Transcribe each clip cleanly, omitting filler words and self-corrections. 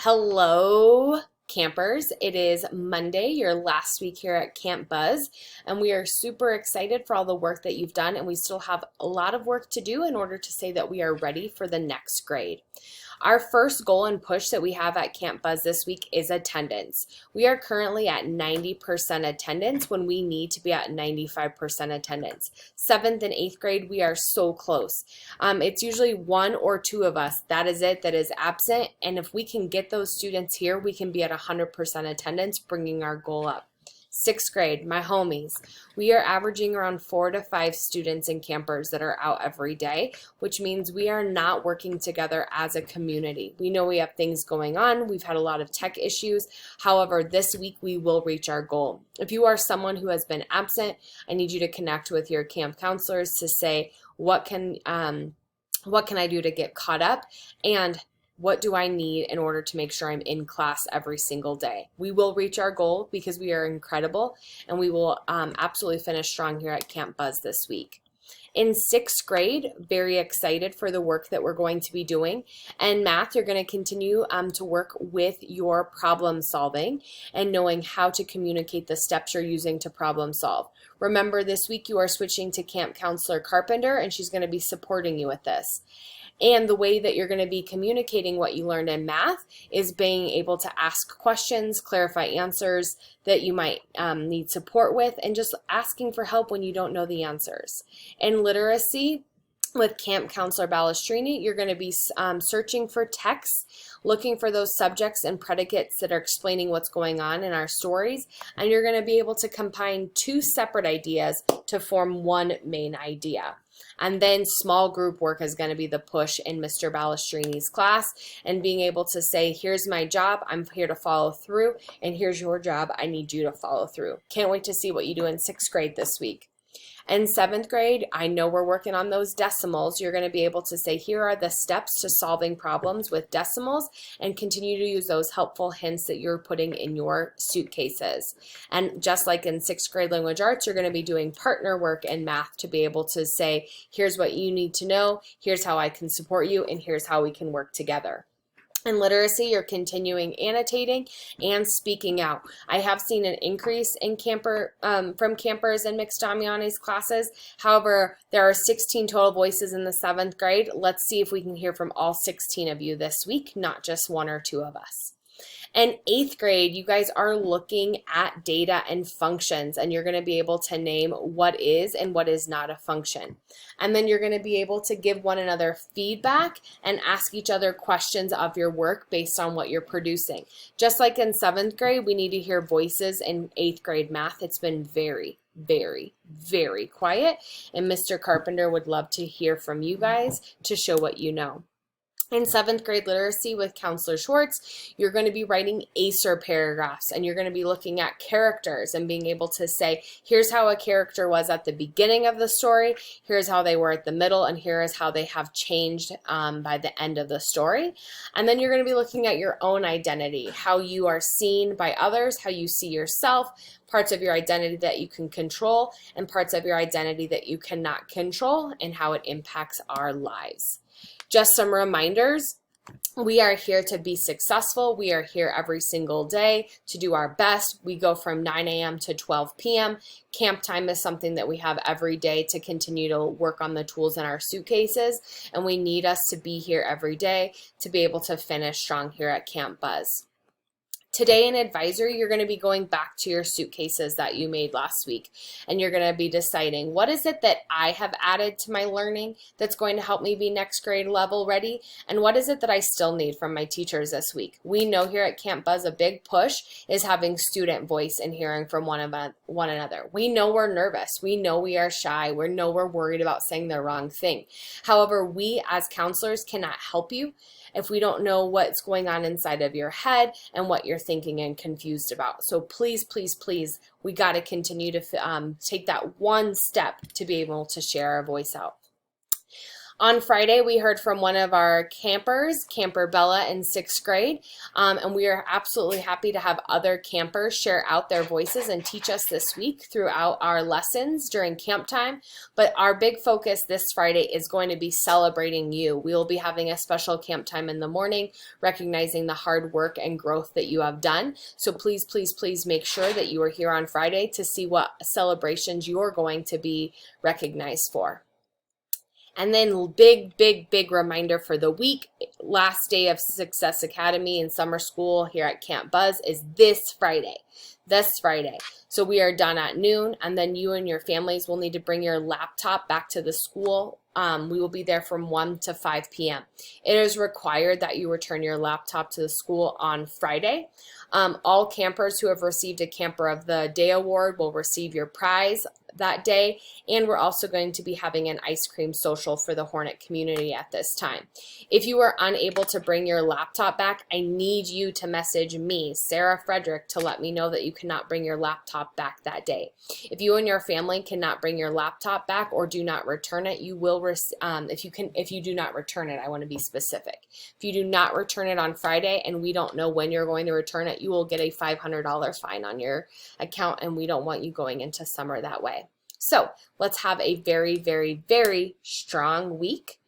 Hello, campers. It is Monday, your last week here at Camp Buzz, and we are super excited for all the work that you've done, and we still have a lot of work to do in order to say that we are ready for the next grade. Our first goal and push that we have at Camp Buzz this week is attendance. We are currently at 90% attendance when we need to be at 95% attendance. 7th and 8th grade, we are so close. It's usually one or two of us, that is it, that is absent, and if we can get those students here, we can be at 100% attendance, bringing our goal up. 6th grade, my homies, we are averaging around 4 to 5 students and campers that are out every day, which means we are not working together as a community. We know we have things going on. We've had a lot of tech issues. However, this week we will reach our goal. If you are someone who has been absent, I need you to connect with your camp counselors to say, what can I do to get caught up, and what do I need in order to make sure I'm in class every single day? We will reach our goal because we are incredible, and we will absolutely finish strong here at Camp Buzz this week. In 6th grade, very excited for the work that we're going to be doing. And math, you're going to continue to work with your problem solving and knowing how to communicate the steps you're using to problem solve. Remember, this week you are switching to Camp Counselor Carpenter, and she's going to be supporting you with this. And the way that you're going to be communicating what you learned in math is being able to ask questions, clarify answers that you might need support with, and just asking for help when you don't know the answers. In literacy, with Camp Counselor Balestrini, you're going to be searching for texts, looking for those subjects and predicates that are explaining what's going on in our stories, and you're going to be able to combine 2 separate ideas to form one main idea. And then small group work is going to be the push in Mr. Balestrini's class, and being able to say, here's my job, I'm here to follow through, and here's your job, I need you to follow through. Can't wait to see what you do in 6th grade this week. In 7th grade, I know we're working on those decimals. You're going to be able to say, here are the steps to solving problems with decimals, and continue to use those helpful hints that you're putting in your suitcases. And just like in 6th grade language arts, you're going to be doing partner work in math to be able to say, here's what you need to know, here's how I can support you, and here's how we can work together. In literacy, you're continuing annotating and speaking out. I have seen an increase in from campers in Mixed Damiani's classes. However, there are 16 total voices in the 7th grade. Let's see if we can hear from all 16 of you this week, not just 1 or 2 of us. In 8th grade, you guys are looking at data and functions, and you're going to be able to name what is and what is not a function. And then you're going to be able to give one another feedback and ask each other questions of your work based on what you're producing. Just like in 7th grade, we need to hear voices in 8th grade math. It's been very, very, very quiet, and Mr. Carpenter would love to hear from you guys to show what you know. In 7th grade literacy with Counselor Schwartz, you're going to be writing ACER paragraphs, and you're going to be looking at characters and being able to say, here's how a character was at the beginning of the story, here's how they were at the middle, and here is how they have changed by the end of the story. And then you're going to be looking at your own identity, how you are seen by others, how you see yourself, parts of your identity that you can control, and parts of your identity that you cannot control, and how it impacts our lives. Just some reminders. We are here to be successful. We are here every single day to do our best. We go from 9 a.m. to 12 p.m. Camp time is something that we have every day to continue to work on the tools in our suitcases, and we need us to be here every day to be able to finish strong here at Camp Buzz. Today in advisory, you're going to be going back to your suitcases that you made last week, and you're going to be deciding, what is it that I have added to my learning that's going to help me be next grade level ready, and what is it that I still need from my teachers this week? We know here at Camp Buzz a big push is having student voice and hearing from one another. We know we're nervous. We know we are shy. We know we're worried about saying the wrong thing. However, we as counselors cannot help you if we don't know what's going on inside of your head and what you're thinking and confused about. So please, please, please, we got to continue to take that one step to be able to share our voice out. On Friday, we heard from one of our campers, Camper Bella in 6th grade, and we are absolutely happy to have other campers share out their voices and teach us this week throughout our lessons during camp time. But our big focus this Friday is going to be celebrating you. We will be having a special camp time in the morning, recognizing the hard work and growth that you have done. So please, please, please make sure that you are here on Friday to see what celebrations you're going to be recognized for. And then big reminder for the week, last day of Success Academy and summer school here at Camp Buzz is this Friday. So we are done at noon, and then you and your families will need to bring your laptop back to the school. We will be there from 1 to 5 p.m. It is required that you return your laptop to the school on Friday. All campers who have received a Camper of the Day award will receive your prize that day, and we're also going to be having an ice cream social for the Hornet community at this time. If you are unable to bring your laptop back, I need you to message me, Sarah Frederick, to let me know that you cannot bring your laptop back that day. If you and your family cannot bring your laptop back or do not return it, you will if you do not return it, I want to be specific. If you do not return it on Friday and we don't know when you're going to return it, you will get a $500 fine on your account, and we don't want you going into summer that way. So let's have a very strong week.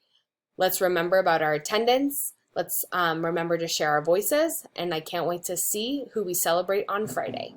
Let's remember about our attendance. Let's remember to share our voices, and I can't wait to see who we celebrate on Friday.